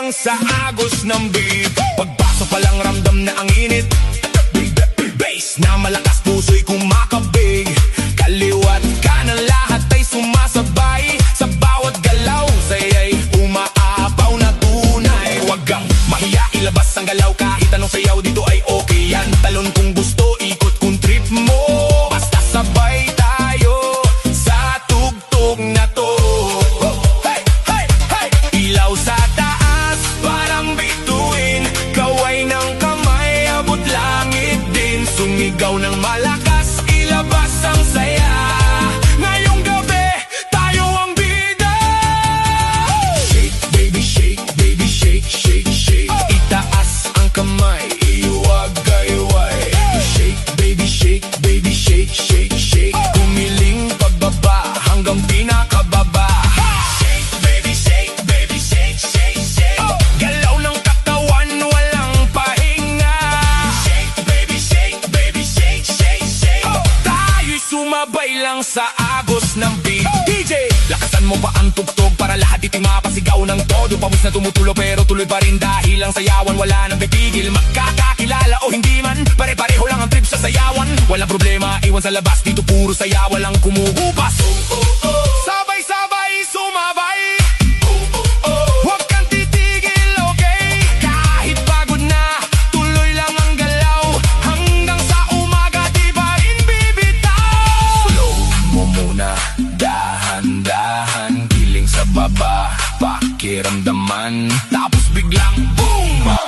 lang sa agos ng beat. Pagpasok pa lang ramdam na ang init. Bass na malakas, puso'y kumakabig. Kaliwat kanan lahat ay sumasabay. Sa bawat galaw, saya'y umaapaw na tunay. Huwag kang mahiya, ilabas ang galaw. Kahit anong sayaw dito ay okay yan. Talon kung gusto, ikot kung trip mo. Basta sabay tayo sa tugtog na to. Hey, hey, hey! Ilaw sa taas, parang bituin. Kaway ng kamay, abot langit din. Sumigaw ng malakas, ilabas ang saya. Ngayong gabi, tayo ang bida. Shake, baby, shake, baby, shake, shake, shake. Itaas ang kamay, iwag-gayway. Shake, baby, shake, baby, shake, shake, shake. Kumiling pababa hanggang pinakababa. Shake, baby, shake, baby, shake, shake, shake. Galaw ng katawan, walang pahinga. Shake, baby, shake, baby, shake, shake, shake. Tayo'y sumabay lang sa agos ng beat. DJ, lakasan mo pa ang tugtog para lahat ito'y mapasigaw ng todo. Pawis na tumutulo pero tuloy pa rin dahil ang sayawan wala nang pipigil. Magkakakilala o hindi man, pare-pareho lang ang trip sa sayawan. Walang problema, iwan sa labas, dito puro saya, walang kumuhupas. Sabay-sabay, sumabay. Huwag kang titigil, okay? Kahit pagod na, tuloy lang ang galaw. Hanggang sa umaga, di pa rin bibitaw. Slow mo muna, dahan-dahan. Giling sa baba, pakiramdaman. Tapos biglang boom!